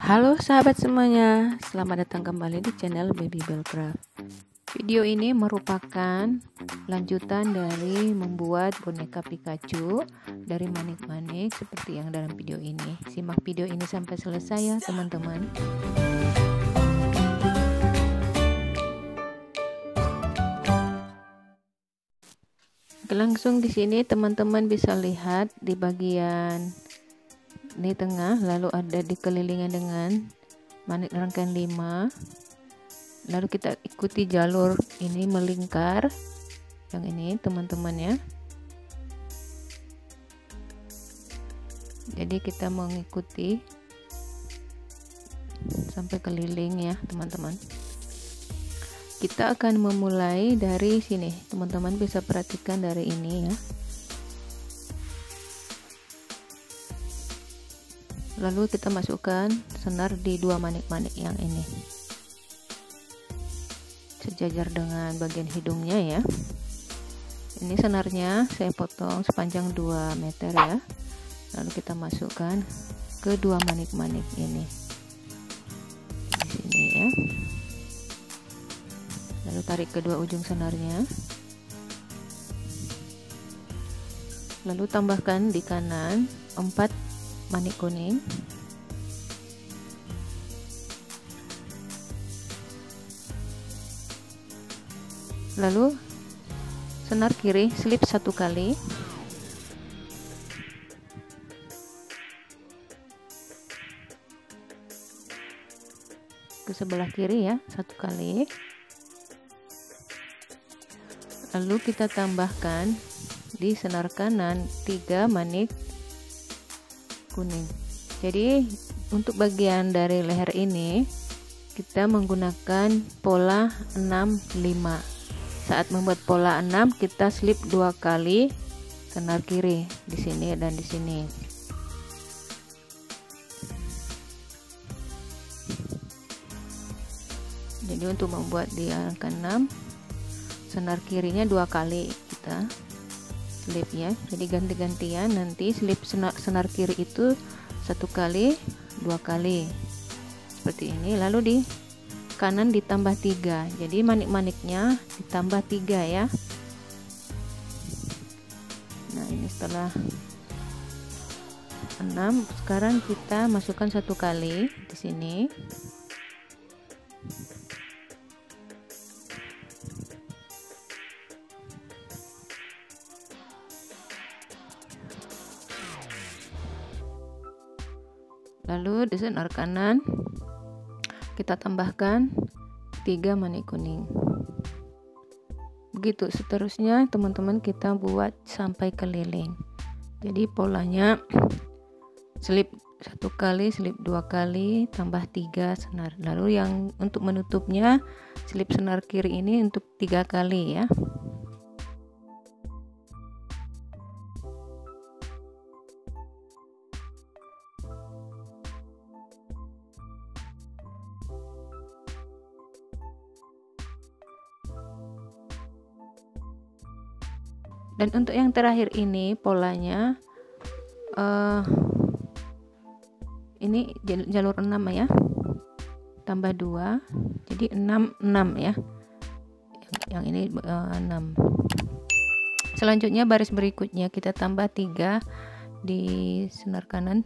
Halo sahabat semuanya, selamat datang kembali di channel Baby Bellcraft. Video ini merupakan lanjutan dari membuat boneka Pikachu dari manik-manik seperti yang dalam video ini. Simak video ini sampai selesai ya teman-teman. Langsung di sini teman-teman bisa lihat di bagian di tengah, lalu ada dikelilingi dengan manik rangkaian 5. Lalu kita ikuti jalur ini melingkar yang ini teman-teman ya. Jadi kita mengikuti sampai keliling ya teman-teman. Kita akan memulai dari sini, teman-teman bisa perhatikan dari ini ya. Lalu kita masukkan senar di dua manik-manik yang ini, sejajar dengan bagian hidungnya ya. Ini senarnya saya potong sepanjang 2 meter ya. Lalu kita masukkan ke dua manik-manik ini di sini ya. Lalu tarik kedua ujung senarnya, lalu tambahkan di kanan 4 manik kuning, lalu senar kiri slip 1 kali, ke sebelah kiri ya 1 kali. Lalu kita tambahkan di senar kanan 3 manik kuning. Jadi untuk bagian dari leher ini kita menggunakan pola 6-5. Saat membuat pola 6 kita slip 2 kali senar kiri di sini dan di sini. Jadi untuk membuat di angka 6, senar kirinya 2 kali kita slip ya. Jadi ganti-gantian, nanti slip senar kiri itu 1 kali, 2 kali seperti ini. Lalu di kanan ditambah 3, jadi manik-maniknya ditambah 3 ya. Nah ini setelah 6, sekarang kita masukkan 1 kali di sini. Lalu di senar kanan kita tambahkan 3 manik kuning. Begitu seterusnya teman-teman, kita buat sampai keliling. Jadi polanya slip 1 kali, slip 2 kali, tambah 3 senar. Lalu yang untuk menutupnya slip senar kiri ini untuk 3 kali ya. Dan untuk yang terakhir ini polanya ini jalur 6 ya, tambah 2 jadi 6 ya. Yang ini 6. Selanjutnya baris berikutnya kita tambah 3 di senar kanan,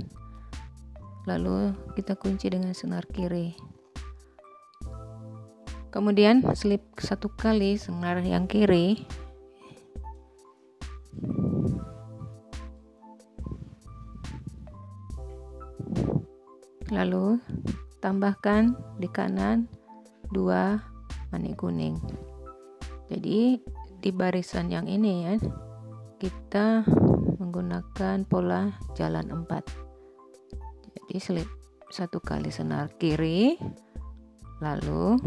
lalu kita kunci dengan senar kiri. Kemudian slip 1 kali senar yang kiri, lalu tambahkan di kanan 2 manik kuning. Jadi di barisan yang ini ya, kita menggunakan pola jalan 4. Jadi slip 1 kali senar kiri, lalu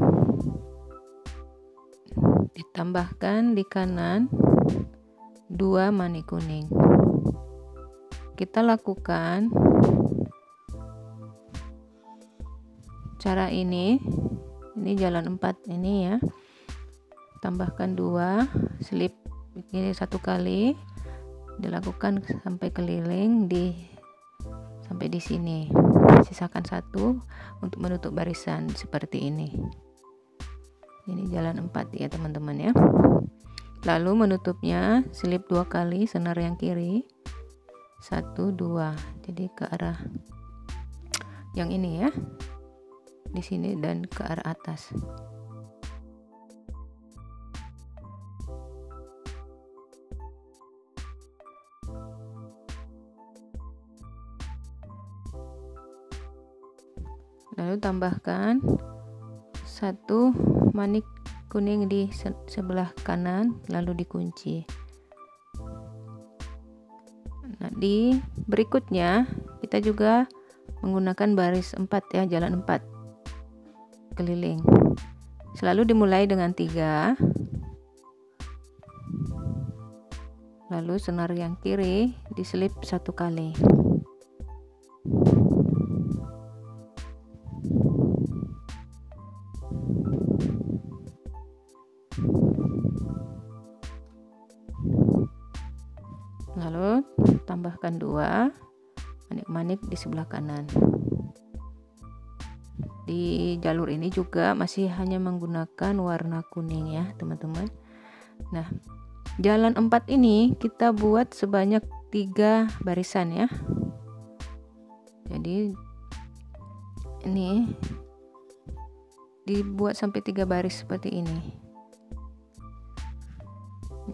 ditambahkan di kanan 2 manik kuning. Kita lakukan cara ini jalan 4 ini ya. Tambahkan 2, slip ini 1 kali, dilakukan sampai keliling di sampai di sini. Sisakan 1 untuk menutup barisan seperti ini. Ini jalan 4 ya teman-teman ya. Lalu menutupnya selip 2 kali senar yang kiri, 1 2, jadi ke arah yang ini ya, di sini dan ke arah atas. Lalu tambahkan 1 manik kuning di sebelah kanan, lalu dikunci. Nah, di berikutnya kita juga menggunakan baris 4 ya, jalan 4 keliling. Selalu dimulai dengan 3, lalu senar yang kiri diselip 1 kali. Lalu tambahkan 2 manik-manik di sebelah kanan. Di jalur ini juga masih hanya menggunakan warna kuning ya teman-teman. Nah, jalan 4 ini kita buat sebanyak 3 barisan ya. Jadi ini dibuat sampai 3 baris seperti ini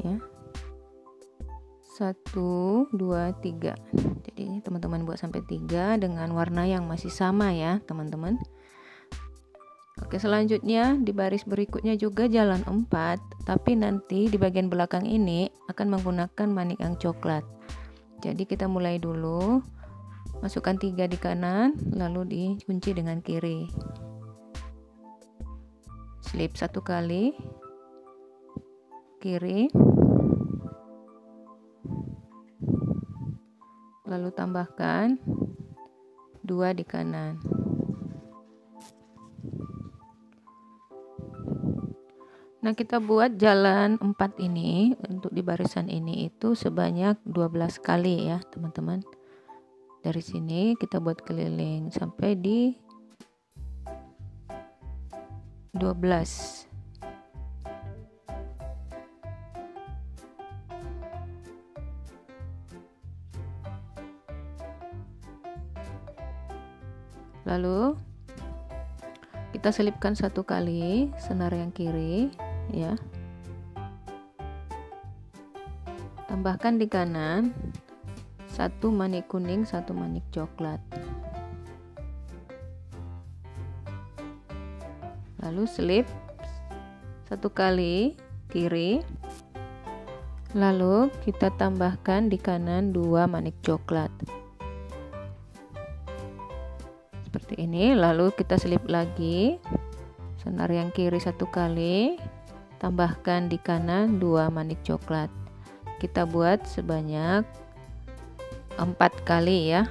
ya. 1 2 3. Jadi teman-teman buat sampai 3 dengan warna yang masih sama ya teman-teman. Oke, selanjutnya di baris berikutnya juga jalan 4, tapi nanti di bagian belakang ini akan menggunakan manik yang coklat. Jadi kita mulai dulu, masukkan 3 di kanan, lalu dikunci dengan kiri. Slip 1 kali, kiri, lalu tambahkan 2 di kanan. Nah, kita buat jalan 4 ini untuk di barisan ini itu sebanyak 12 kali ya teman-teman. Dari sini kita buat keliling sampai di 12. Lalu kita selipkan 1 kali senar yang kiri ya. Tambahkan di kanan 1 manik kuning, 1 manik coklat. Lalu selip 1 kali kiri. Lalu kita tambahkan di kanan 2 manik coklat. Seperti ini, lalu kita selip lagi senar yang kiri 1 kali, tambahkan di kanan 2 manik coklat. Kita buat sebanyak 4 kali ya,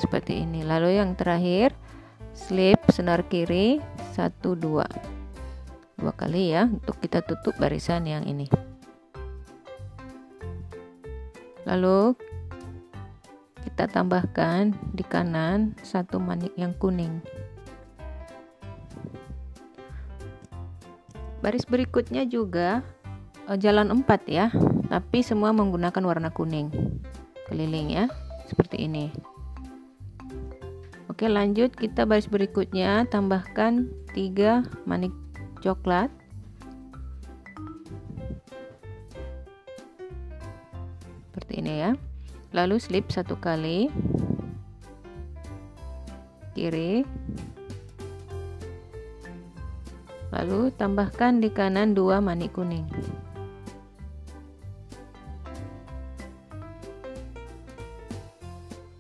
seperti ini. Lalu yang terakhir slip senar kiri 1 2 kali ya, untuk kita tutup barisan yang ini. Lalu kita tambahkan di kanan 1 manik yang kuning. Baris berikutnya juga jalan 4 ya, tapi semua menggunakan warna kuning keliling ya, seperti ini. Oke, lanjut kita baris berikutnya, tambahkan 3 manik coklat. Seperti ini ya. Lalu slip 1 kali kiri, lalu tambahkan di kanan 2 manik kuning.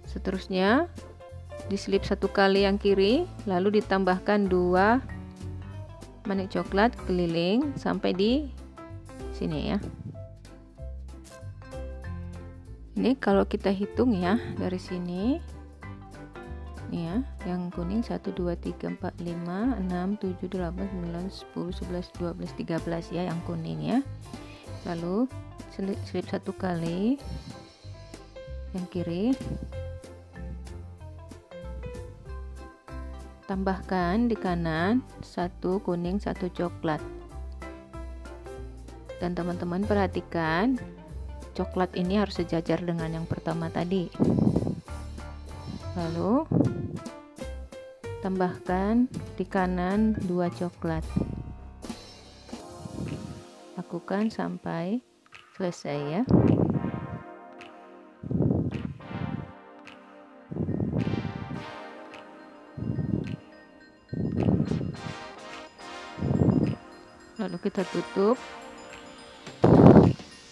Seterusnya diselip 1 kali yang kiri, lalu ditambahkan 2 manik coklat keliling sampai di sini ya. Ini kalau kita hitung ya, dari sini nih ya, yang kuning 1 2 3 4 5 6 7 8 9 10 11 12 13 ya, yang kuning ya. Lalu selip 1 kali yang kiri, Tambahkan di kanan 1 kuning 1 coklat. Dan teman-teman perhatikan, coklat ini harus sejajar dengan yang pertama tadi. Lalu tambahkan di kanan 2 coklat. Lakukan sampai selesai ya. Lalu kita tutup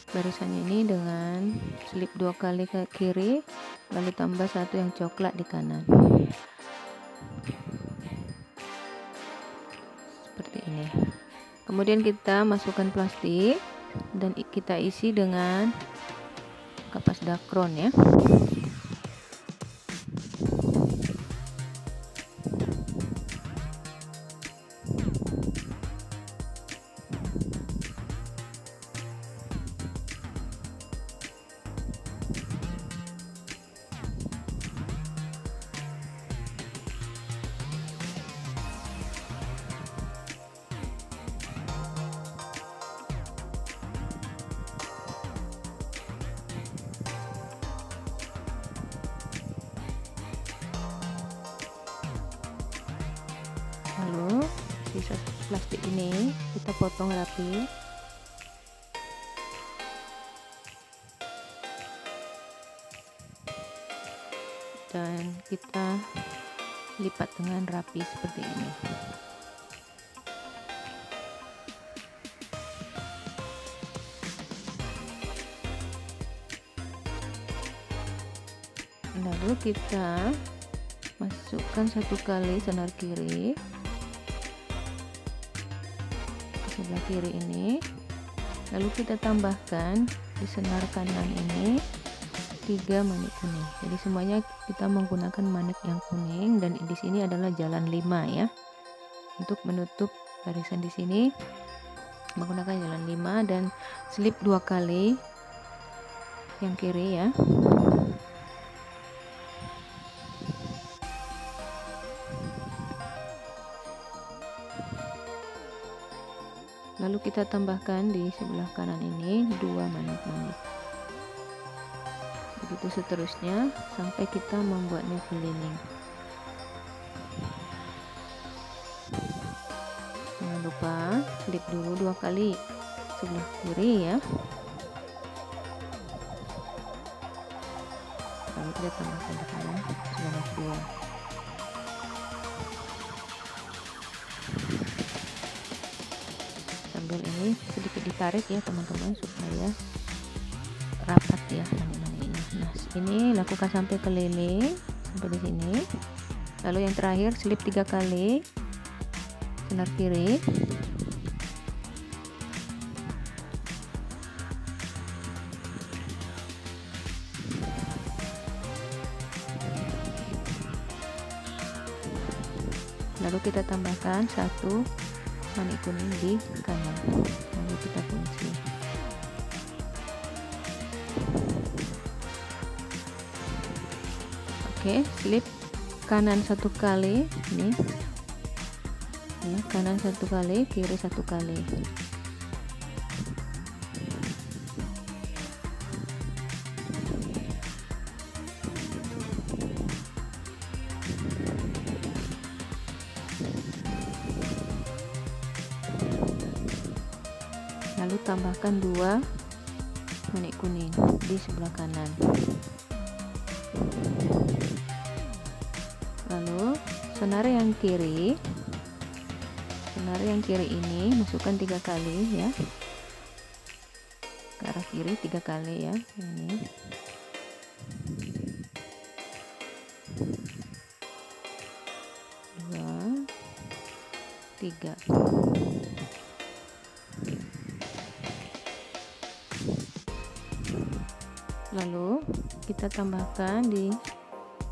barisan ini dengan slip 2 kali ke kiri, lalu tambah 1 yang coklat di kanan. Seperti ini. Kemudian kita masukkan plastik dan kita isi dengan kapas dakron ya. Lalu sisa plastik ini kita potong rapi. Dan kita lipat dengan rapi seperti ini. Lalu kita masukkan 1 kali senar kiri sebelah kiri ini, lalu kita tambahkan di senar kanan ini 3 manik kuning. Jadi semuanya kita menggunakan manik yang kuning, dan di sini adalah jalan 5 ya. Untuk menutup barisan di sini menggunakan jalan 5 dan slip 2 kali yang kiri ya. Lalu kita tambahkan di sebelah kanan ini 2 manik-manik. Begitu seterusnya sampai kita membuatnya keliling. Jangan lupa slip dulu 2 kali sebelah kiri ya. Lalu kita tambahkan di kanan sebanyak 2. Sambil ini sedikit ditarik ya teman-teman supaya rapat ya manik-manik ini. Nah, ini lakukan sampai keliling sampai di sini. Lalu yang terakhir slip 3 kali senar kiri. Lalu kita tambahkan 1 manik kuning di kanan, lalu kita kunci. Oke, slip kanan 1 kali ini ya, kanan 1 kali, kiri 1 kali. Lalu tambahkan 2 manik kuning di sebelah kanan. Lalu senar yang kiri ini masukkan 3 kali ya, ke arah kiri 3 kali ya. Ini dua, 3. Lalu kita tambahkan di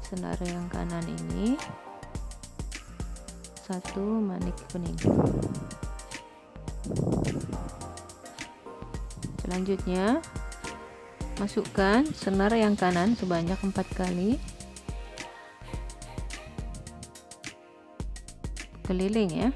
senar yang kanan ini 1 manik kuning. Selanjutnya masukkan senar yang kanan sebanyak 4 kali. keliling ya.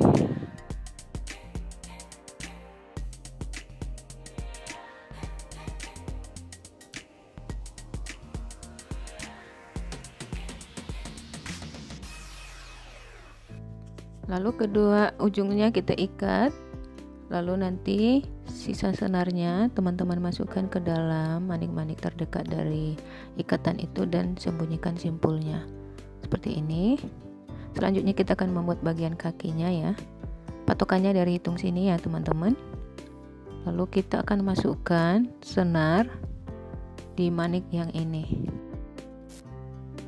Lalu kedua ujungnya kita ikat, lalu nanti sisa senarnya teman-teman masukkan ke dalam manik-manik terdekat dari ikatan itu dan sembunyikan simpulnya seperti ini. Selanjutnya kita akan membuat bagian kakinya ya. Patokannya dari hitung sini ya teman-teman. Lalu kita akan masukkan senar di manik yang ini.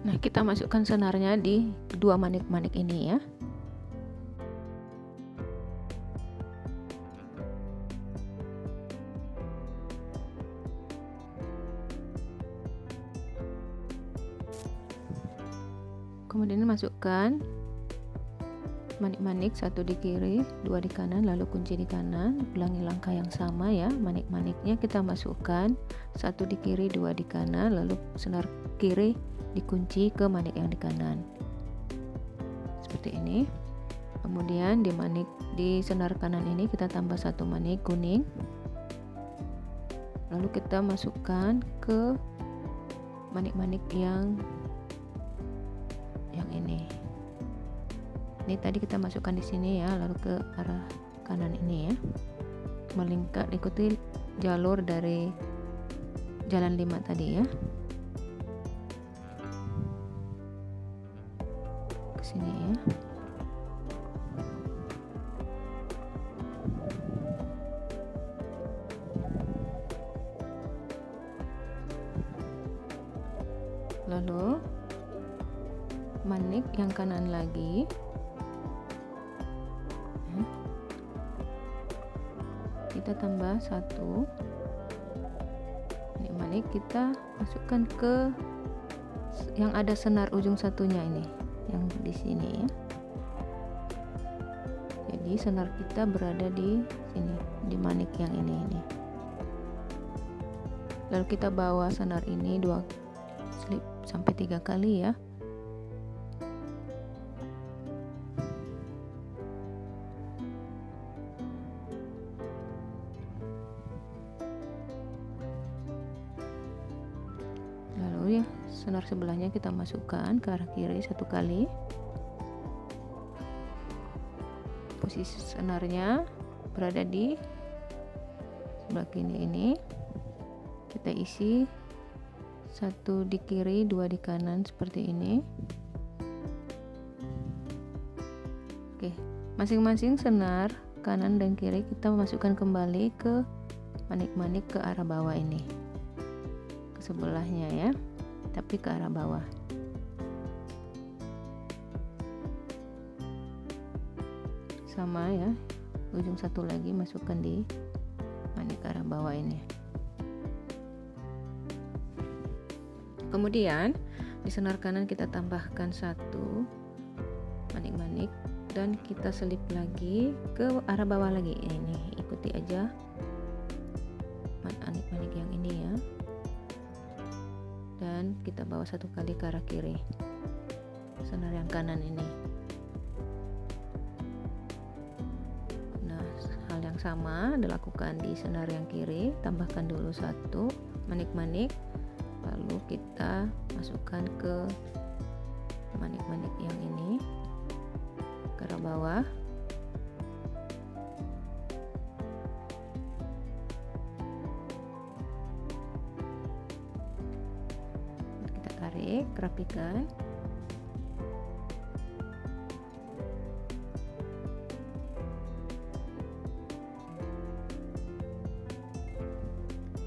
Nah, kita masukkan senarnya di kedua manik-manik ini ya. Kemudian masukkan manik-manik, satu di kiri, dua di kanan, lalu kunci di kanan. Ulangi langkah yang sama ya. Manik-maniknya kita masukkan, satu di kiri, dua di kanan, lalu senar kiri dikunci ke manik yang di kanan seperti ini. Kemudian di senar kanan ini kita tambah satu manik kuning, lalu kita masukkan ke manik-manik yang ini. Ini tadi kita masukkan di sini ya, lalu ke arah kanan ini ya, melingkar ikuti jalur dari jalan 5 tadi ya, ke sini ya. Lalu manik yang kanan lagi kita tambah satu manik, kita masukkan ke yang ada senar ujung satunya ini, yang di sini ya. Jadi senar kita berada di sini, di manik yang ini. Lalu kita bawa senar ini 2 slip sampai 3 kali ya. Lalu ya, senar sebelahnya kita masukkan ke arah kiri 1 kali. Posisi senarnya berada di sebelah kiri ini. Kita isi 1 di kiri, 2 di kanan seperti ini. Oke, masing-masing senar kanan dan kiri kita masukkan kembali ke manik-manik ke arah bawah ini, ke sebelahnya ya, tapi ke arah bawah. Sama ya, ujung satu lagi masukkan di manik ke arah bawah ini. Kemudian di senar kanan kita tambahkan 1 manik-manik dan kita selip lagi ke arah bawah lagi. Ini ikuti aja manik-manik yang ini ya, dan kita bawa 1 kali ke arah kiri senar yang kanan ini. Nah, hal yang sama dilakukan di senar yang kiri. Tambahkan dulu 1 manik-manik, lalu kita masukkan ke manik-manik yang ini ke arah bawah. Kita tarik, rapikan.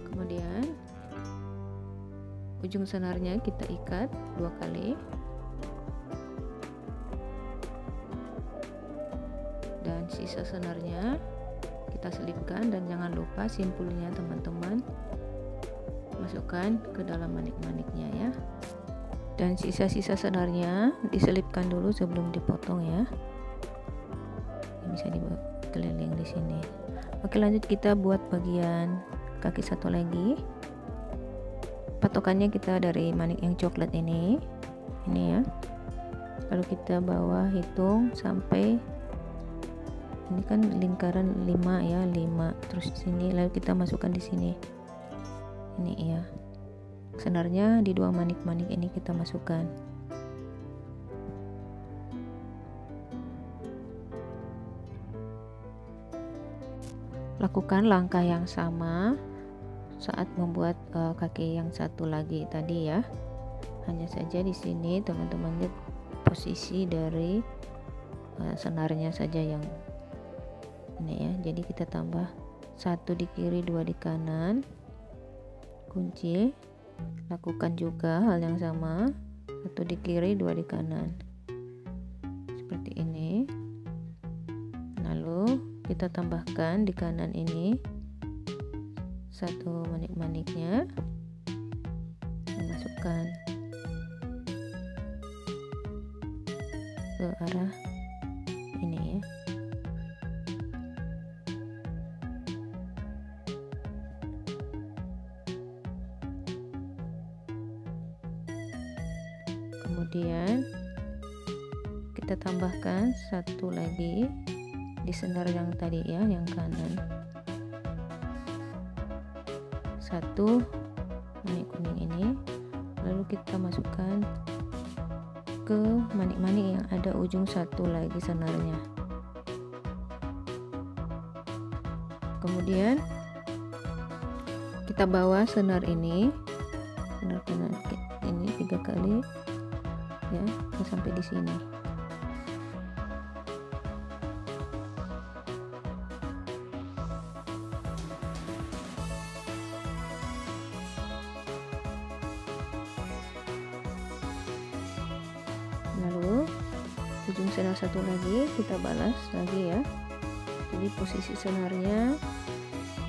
Kemudian ujung senarnya kita ikat 2 kali dan sisa senarnya kita selipkan, dan jangan lupa simpulnya teman-teman masukkan ke dalam manik-maniknya ya, dan sisa-sisa senarnya diselipkan dulu sebelum dipotong ya. Ini bisa dikeliling di sini. Oke, lanjut kita buat bagian kaki satu lagi. Patokannya kita dari manik yang coklat ini ya. Lalu kita bawa hitung sampai ini kan lingkaran 5 ya, 5 terus di sini, lalu kita masukkan di sini ini ya, senarnya di 2 manik-manik ini kita masukkan. Lakukan langkah yang sama saat membuat kaki yang satu lagi tadi ya. Hanya saja di sini teman-teman lihat posisi dari senarnya saja yang ini ya. Jadi kita tambah 1 di kiri, 2 di kanan, kunci. Lakukan juga hal yang sama, 1 di kiri, 2 di kanan, seperti ini. Lalu kita tambahkan di kanan ini 1 manik-maniknya, masukkan ke arah ini ya. Kemudian kita tambahkan 1 lagi di senar yang tadi ya, yang kanan, 1 manik kuning ini, lalu kita masukkan ke manik-manik yang ada ujung 1 lagi senarnya. Kemudian kita bawa senar ini, senar kanan ini 3 kali ya, sampai di sini. Lalu ujung senar 1 lagi kita balas lagi ya, jadi posisi senarnya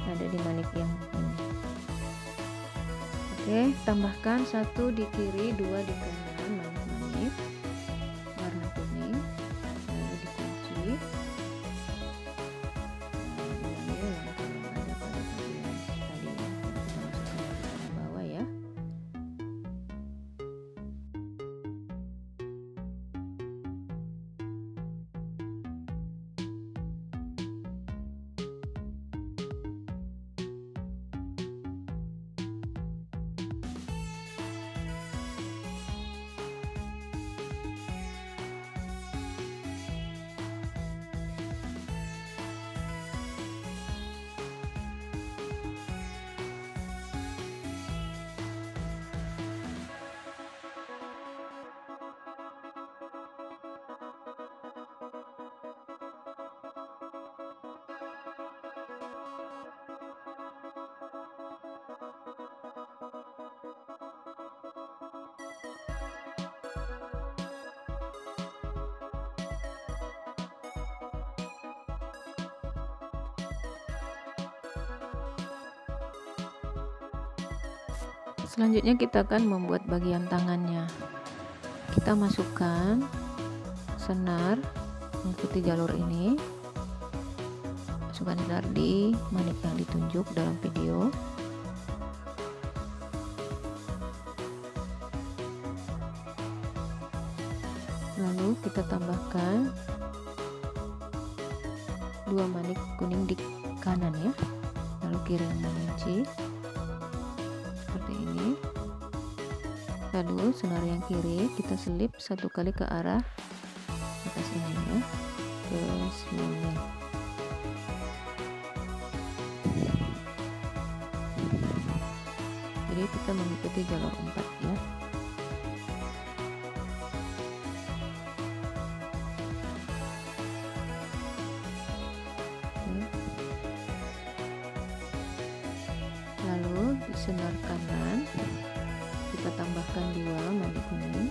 ada di manik yang ini. Oke, tambahkan 1 di kiri, 2 di kanan manik-manik warna kuning, lalu dikunci. Ulangi langkah yang ada pada bagian tadi ya, kita masukkan ke bawah ya. Selanjutnya kita akan membuat bagian tangannya. Kita masukkan senar mengikuti jalur ini, masukkan senar di manik yang ditunjuk dalam video. Lalu kita tambahkan 2 manik kuning di kanan ya, lalu kiri mengunci seperti ini. Lalu senar yang kiri kita selip 1 kali ke arah atas ini ya, ke sini. Jadi kita mengikuti jalur 4 ya. Lalu di senar kanan kita tambahkan 2 manik kuning.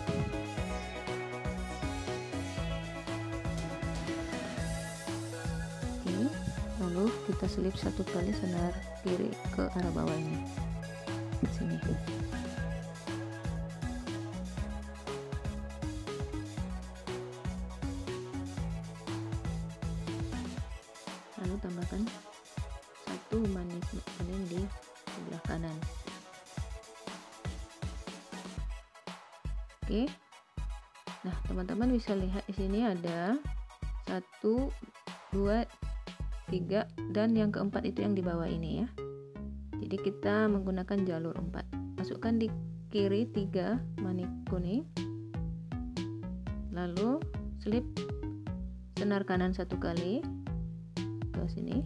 Oke, lalu kita selip 1 kali senar kiri ke arah bawah ini, sini. Lalu tambahkan 1 manik kuning di sebelah kanan. Oke. Nah, teman-teman bisa lihat di sini ada 1, 2, 3, dan yang keempat itu yang di bawah ini ya. Jadi kita menggunakan jalur 4. Masukkan di kiri 3 manik kuning, lalu slip senar kanan 1 kali ke sini,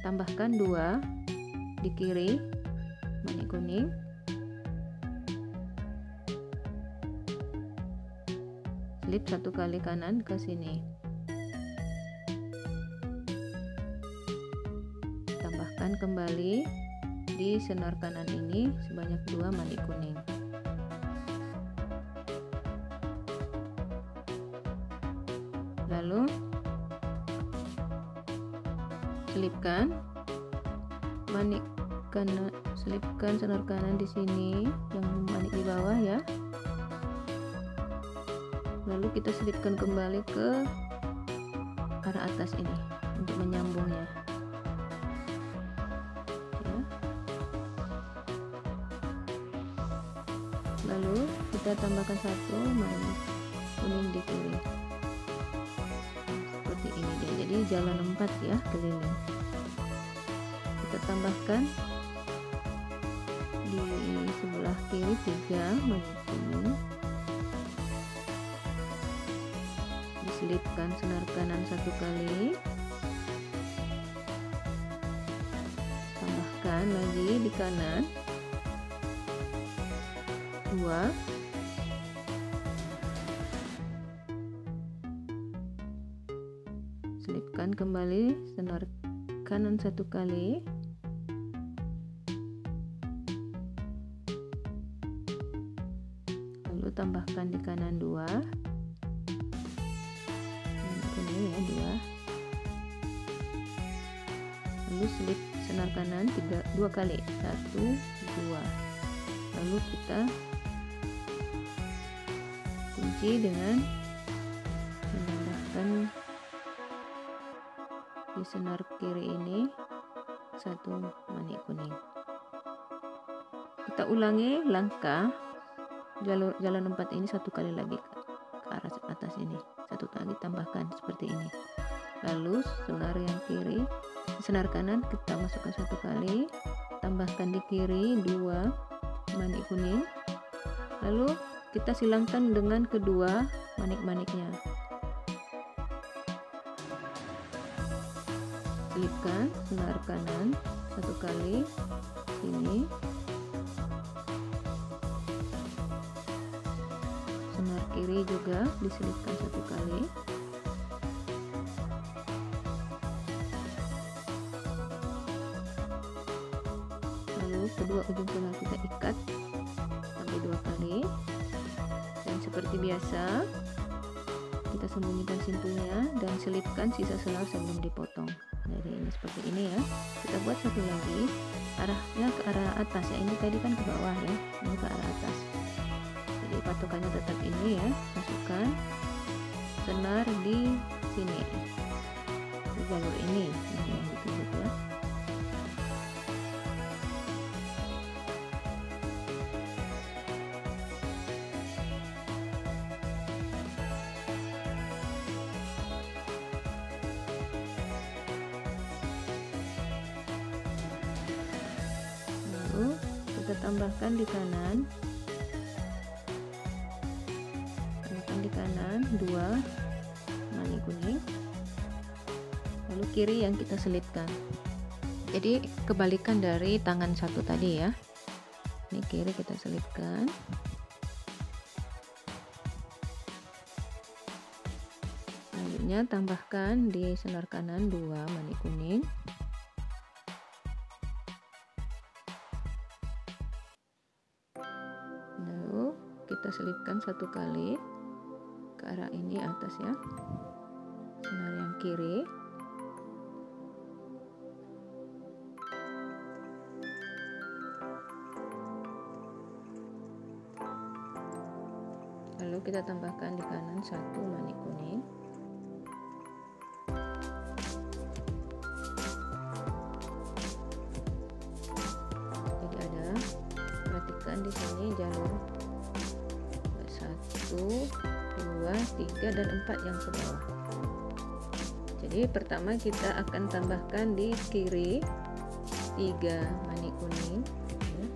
tambahkan 2 di kiri manik kuning, slip 1 kali kanan ke sini, tambahkan kembali di senar kanan ini sebanyak 2 manik kuning. Lalu selipkan manik kanan, selipkan senar kanan di sini yang manik di bawah ya. Lalu kita selipkan kembali ke arah atas ini untuk menyambungnya ya. Lalu kita tambahkan 1 manik kuning di kiri seperti ini dia. Jadi jalan 4 ya keliling. Kita tambahkan di sebelah kiri 3 manik kuning, diselipkan senar kanan 1 kali, tambahkan lagi di kanan 2, selipkan kembali senar kanan 1 kali, lalu tambahkan di kanan 2 ini ya, 2, lalu selip senar kanan 2 kali, 1, 2, lalu kita kunci dengan menambahkan di senar kiri ini 1 manik kuning. Kita ulangi langkah jalan 4 ini 1 kali lagi ke arah atas ini, 1 kali tambahkan seperti ini. Lalu senar yang kiri, senar kanan kita masukkan 1 kali, tambahkan di kiri 2 manik kuning, lalu kita silangkan dengan kedua manik-maniknya, selipkan senar kanan 1 kali sini, senar kiri juga diselipkan 1 kali, lalu kedua ujung senar kita ikat sampai 2 kali, dan seperti biasa kita sembunyikan simpulnya dan selipkan sisa senar sebelum dipotong. Jadi ini seperti ini ya. Kita buat 1 lagi, arahnya ke arah atas ya, ini tadi kan ke bawah ya, ini ke arah atas. Jadi patokannya tetap ini ya, masukkan senar di sini, di jalur ini yang ditunjuk ya. Lalu kita tambahkan di kanan, 2 manik kuning, lalu kiri yang kita selipkan. Jadi kebalikan dari tangan 1 tadi ya. Ini kiri kita selipkan, selanjutnya tambahkan di senar kanan 2 manik kuning, lalu kita selipkan 1 kali ke arah ini atas ya, senar yang kiri, lalu kita tambahkan di kanan 1 manik kuning, jadi ada, perhatikan di sini jalur 1, 2, 2, 3, dan 4 yang ke bawah. Jadi pertama kita akan tambahkan di kiri 3 manik kuning ya.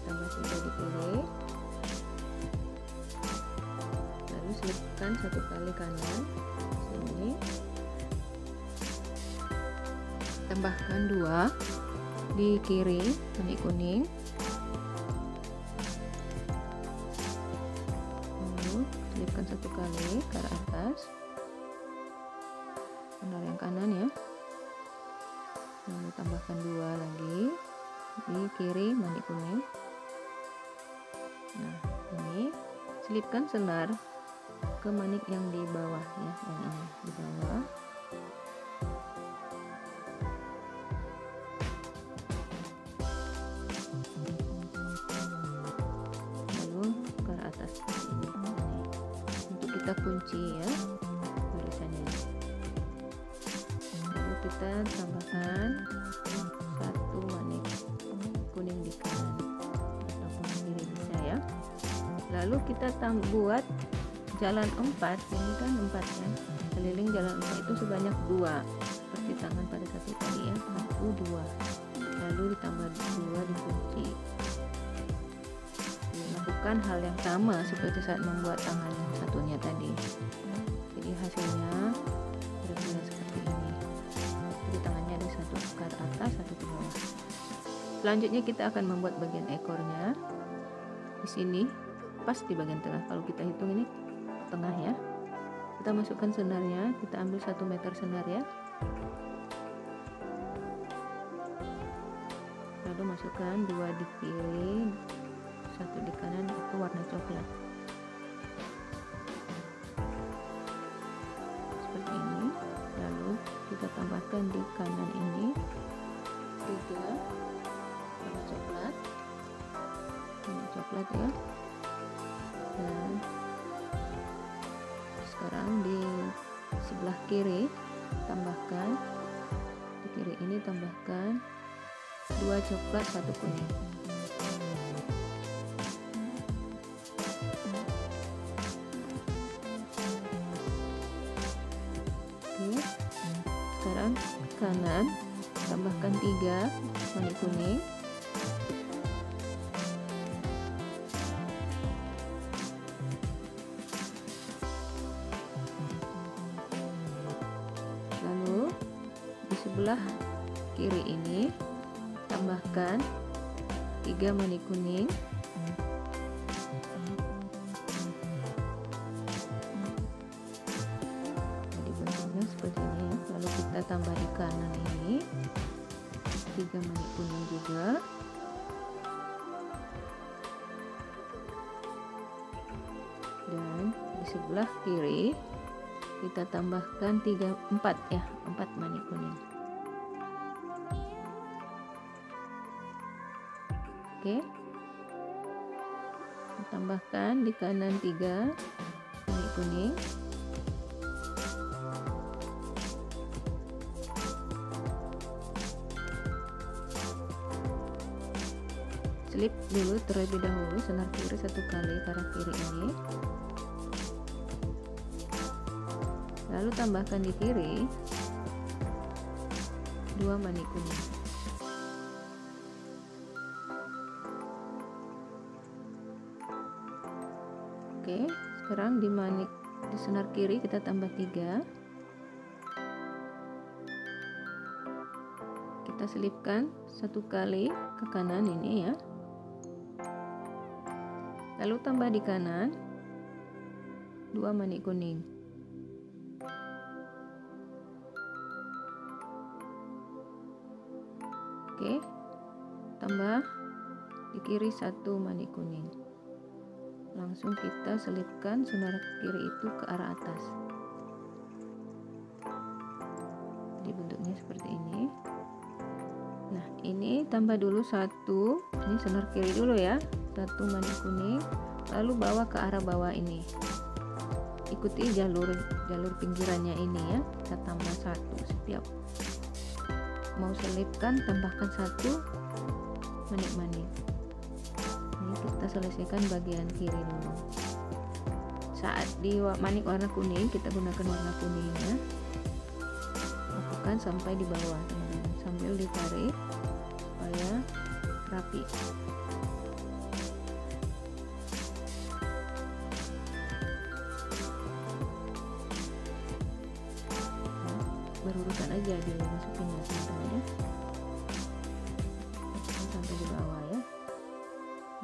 Tambah 3 di kiri, lalu selipkan 1 kali kanan sini, tambahkan 2 di kiri manik kuning, lalu selipkan 1 kali ke arah atas, senar yang kanan ya, lalu tambahkan 2 lagi di kiri manik kuning. Nah, ini selipkan senar ke manik yang di bawah ya, yang ini di bawah. Lalu ke arah atas ini. Untuk kita kunci ya barisannya. Lalu kita tambahkan 1 manik kuning di kanan atau kuning kiri bisa ya. Lalu kita buat jalan 4, ini kan 4 ya, keliling jalan 4 itu sebanyak 2 seperti tangan pada satu tadi ya, 1, 2, lalu ditambah 2 dikunci. Lakukan hal yang sama seperti saat membuat tangan yang satunya tadi. Jadi hasilnya berbeda seperti ini. Jadi tangannya ada 1 ke atas, 1 ke bawah. Selanjutnya kita akan membuat bagian ekornya. Di sini pas di bagian tengah. Kalau kita hitung ini tengah ya. Kita masukkan senarnya, kita ambil 1 meter senar ya. Lalu masukkan 2 di kiri, 1 di kanan, itu warna coklat. Seperti ini. Lalu kita tambahkan di kanan ini 3 warna coklat. Warna coklat ya. Dan sekarang di sebelah kiri tambahkan, di kiri ini tambahkan 2 coklat, 1 kuning. Oke, sekarang kanan tambahkan 3 manik kuning, lalu di sebelah kiri ini tambahkan 3 manik kuning, jadi bentuknya seperti ini ya. Lalu kita tambah di kanan ini 3 manik kuning juga, dan di sebelah kiri kita tambahkan 4 ya, 4 manik kuning. Oke, tambahkan di kanan 3 manik kuning, selip dulu terlebih dahulu senar kiri 1 kali ke arah kiri ini, lalu tambahkan di kiri 2 manik kuning. Oke, sekarang di senar kiri kita tambah 3, kita selipkan 1 kali ke kanan ini ya, lalu tambah di kanan 2 manik kuning. Oke, tambah di kiri 1 manik kuning. Langsung kita selipkan senar kiri itu ke arah atas. Jadi bentuknya seperti ini. Nah, ini tambah dulu 1, ini senar kiri dulu ya, 1 manik kuning, lalu bawa ke arah bawah ini. Ikuti jalur pinggirannya ini ya, kita tambah 1 setiap mau selipkan, tambahkan 1 manik-manik. Ini kita selesaikan bagian kiri dulu. Saat di manik warna kuning, kita gunakan warna kuningnya, lakukan sampai di bawah teman-teman, sambil ditarik supaya rapi. Berurutan aja dimasukinnya teman-teman ya, sampai di bawah ya,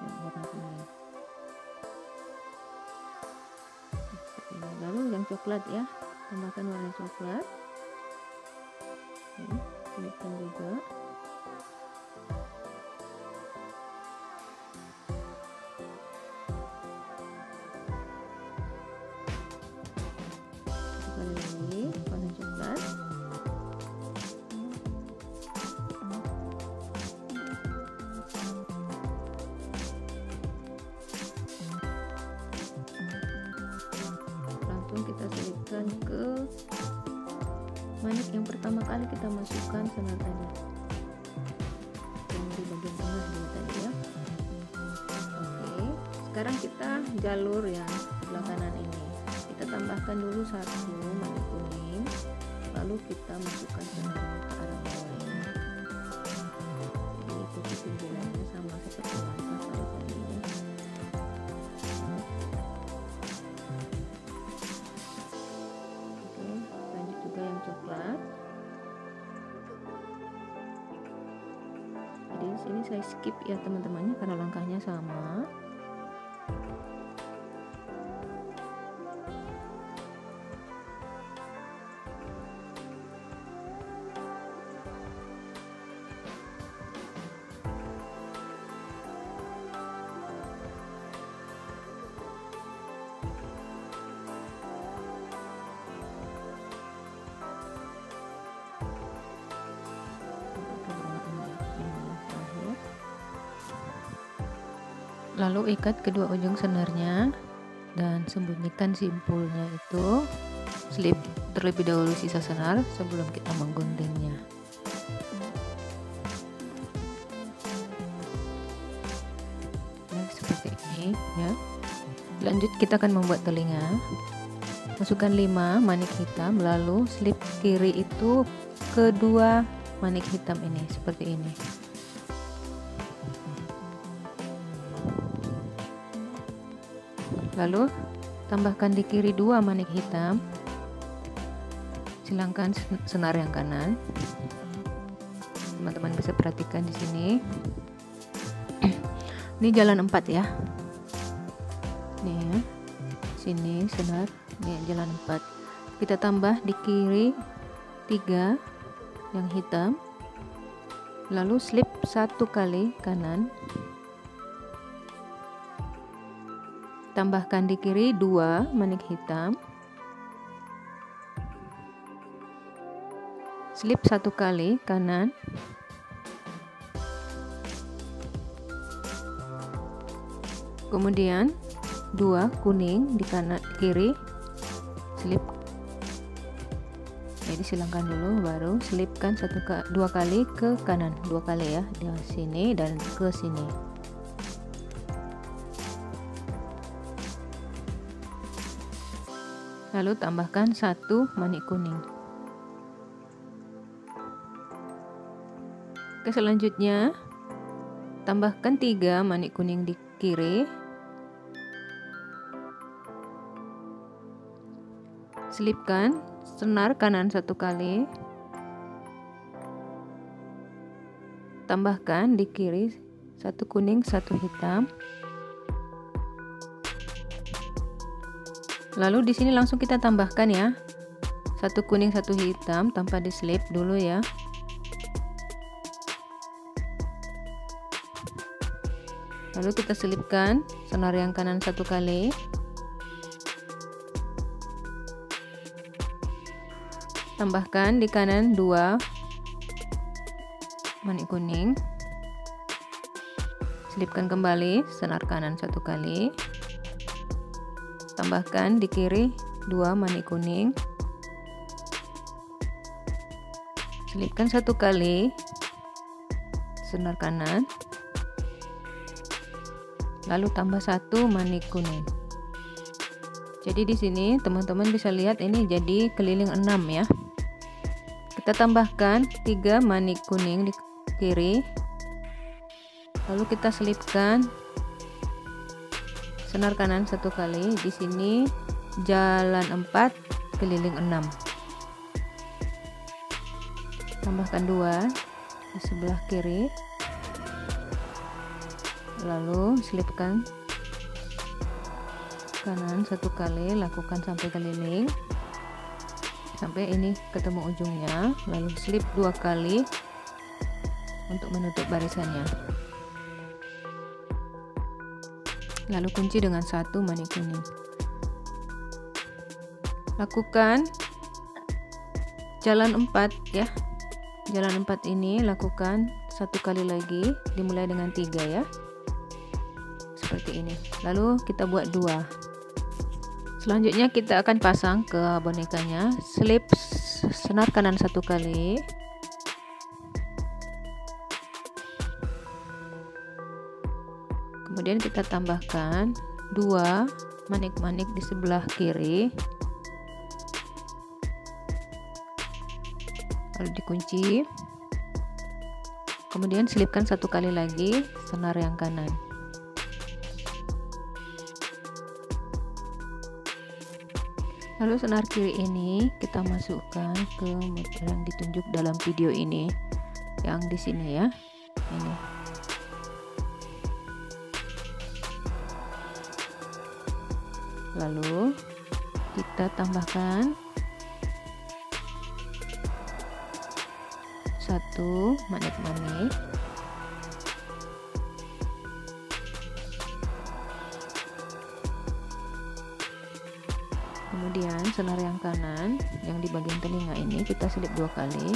yang warna kuning. Lalu yang coklat ya, tambahkan warna coklat. Selipkan juga. Sekali lagi warna coklat. Kita selipkan ke manik yang pertama kali kita masukkan senar tadi, yang di bagian tengah dulu tadi ya. Oke, sekarang kita jalur yang sebelah kanan ini, kita tambahkan dulu satu manik kuning, lalu kita masukkan senarnya ke arah bawah ini. Jadi ikuti pinggirnya sama seperti langkah pada tadi ya. Yang coklat. Jadi di sini saya skip ya teman-temannya karena langkahnya sama. Lalu ikat kedua ujung senarnya dan sembunyikan simpulnya itu, slip terlebih dahulu sisa senar sebelum kita mengguntingnya. Nah, seperti ini ya. Lanjut kita akan membuat telinga. Masukkan 5 manik hitam, lalu slip kiri itu kedua manik hitam ini seperti ini. Lalu tambahkan di kiri 2 manik hitam, silangkan senar yang kanan. Teman-teman bisa perhatikan di sini. Ini jalan 4 ya. Nih ya. Sini senar, nih jalan 4. Kita tambah di kiri 3 yang hitam. Lalu slip 1 kali kanan. Tambahkan di kiri 2 manik hitam, slip 1 kali kanan, kemudian 2 kuning di kanan kiri, slip. Jadi silangkan dulu, baru selipkan 2 kali ke kanan, 2 kali ya, di sini dan ke sini. Lalu tambahkan 1 manik kuning. Oke, selanjutnya tambahkan 3 manik kuning di kiri, selipkan senar kanan 1 kali, tambahkan di kiri 1 kuning 1 hitam. Lalu di sini langsung kita tambahkan ya, 1 kuning 1 hitam tanpa diselip dulu ya. Lalu kita selipkan senar yang kanan 1 kali, tambahkan di kanan 2 manik kuning, selipkan kembali senar kanan 1 kali, tambahkan di kiri 2 manik kuning, selipkan 1 kali senar kanan, lalu tambah 1 manik kuning. Jadi di sini teman-teman bisa lihat ini jadi keliling 6 ya. Kita tambahkan 3 manik kuning di kiri. Lalu kita selipkan senar kanan 1 kali. Di sini jalan 4 keliling 6. Tambahkan 2 di sebelah kiri. Lalu selipkan kanan 1 kali, lakukan sampai keliling sampai ini ketemu ujungnya, lalu slip 2 kali untuk menutup barisannya, lalu kunci dengan 1 manik kuning. Lakukan jalan 4 ya, jalan 4 ini lakukan 1 kali lagi, dimulai dengan 3 ya, seperti ini. Lalu kita buat 2. Selanjutnya kita akan pasang ke bonekanya. Slip senar kanan 1 kali, kemudian kita tambahkan 2 manik-manik di sebelah kiri, lalu dikunci, kemudian selipkan 1 kali lagi senar yang kanan. Lalu senar kiri ini kita masukkan ke model yang ditunjuk dalam video ini, yang di sini ya, ini. Lalu kita tambahkan 1 manik-manik. Kemudian senar yang kanan yang di bagian telinga ini kita selip 2 kali.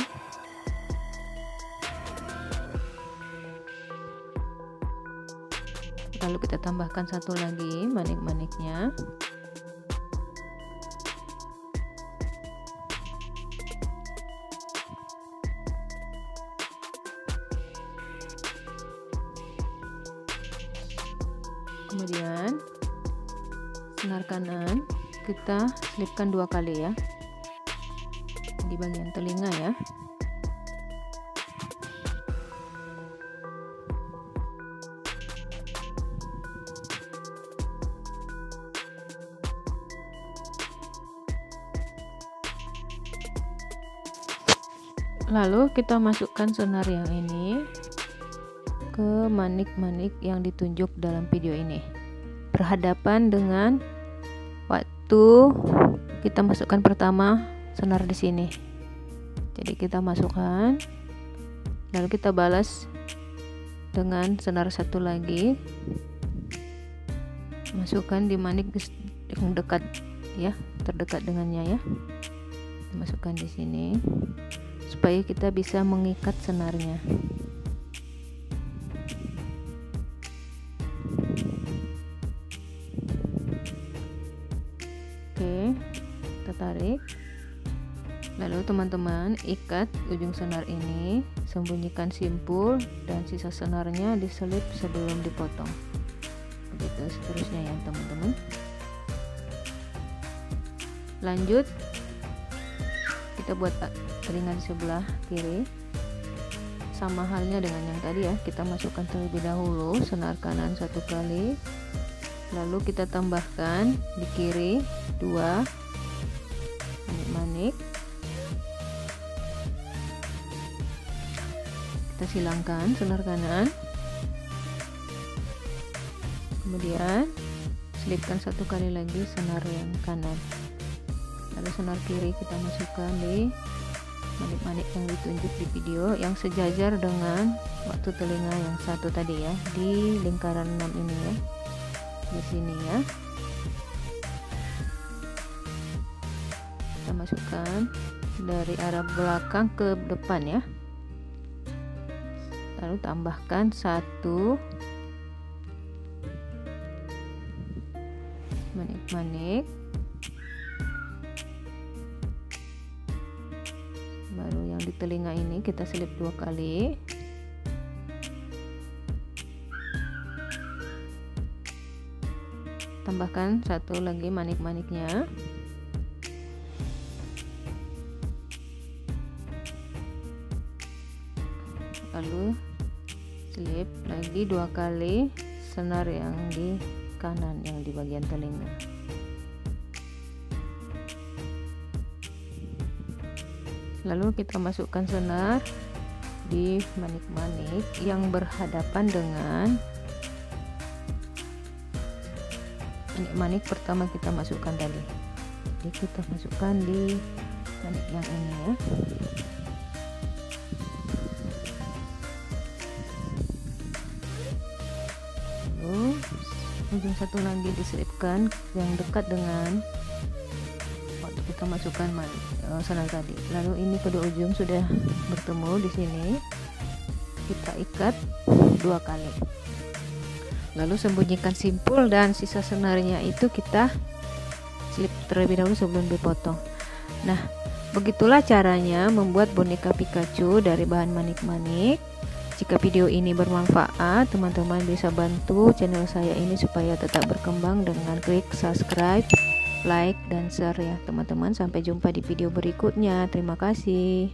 Lalu kita tambahkan 1 lagi manik-maniknya. Kemudian senar kanan kita selipkan 2 kali ya di bagian telinga ya. Lalu kita masukkan senar yang ini ke manik-manik yang ditunjuk dalam video ini, berhadapan dengan waktu kita masukkan pertama senar di sini. Jadi kita masukkan, lalu kita balas dengan senar 1 lagi, masukkan di manik yang dekat ya, terdekat dengannya ya, masukkan di sini supaya kita bisa mengikat senarnya. Oke, kita tarik, lalu teman-teman ikat ujung senar ini, sembunyikan simpul dan sisa senarnya diselip sebelum dipotong. Begitu seterusnya ya teman-teman. Lanjut kita buat telinga di sebelah kiri, sama halnya dengan yang tadi ya, kita masukkan terlebih dahulu senar kanan 1 kali, lalu kita tambahkan di kiri 2 manik-manik, kita silangkan senar kanan, kemudian selipkan 1 kali lagi senar yang kanan, lalu senar kiri kita masukkan di manik-manik yang ditunjuk di video yang sejajar dengan waktu telinga yang 1 tadi ya, di lingkaran 6 ini ya, di sini ya. Kita masukkan dari arah belakang ke depan ya, lalu tambahkan 1 manik-manik, baru yang di telinga ini kita selip 2 kali, tambahkan satu lagi manik-maniknya. Lalu slip lagi 2 kali senar yang di kanan, yang di bagian telinga. Lalu kita masukkan senar di manik-manik yang berhadapan dengan manik pertama kita masukkan tadi. Jadi kita masukkan di manik yang ini ya. Lalu ujung satu lagi diselipkan yang dekat dengan waktu kita masukkan senar tadi. Lalu ini kedua ujung sudah bertemu di sini, kita ikat 2 kali. Lalu sembunyikan simpul dan sisa senarnya itu kita slip terlebih dahulu sebelum dipotong. Nah, begitulah caranya membuat boneka Pikachu dari bahan manik-manik. Jika video ini bermanfaat, teman-teman bisa bantu channel saya ini supaya tetap berkembang dengan klik subscribe, like, dan share ya teman-teman. Sampai jumpa di video berikutnya. Terima kasih.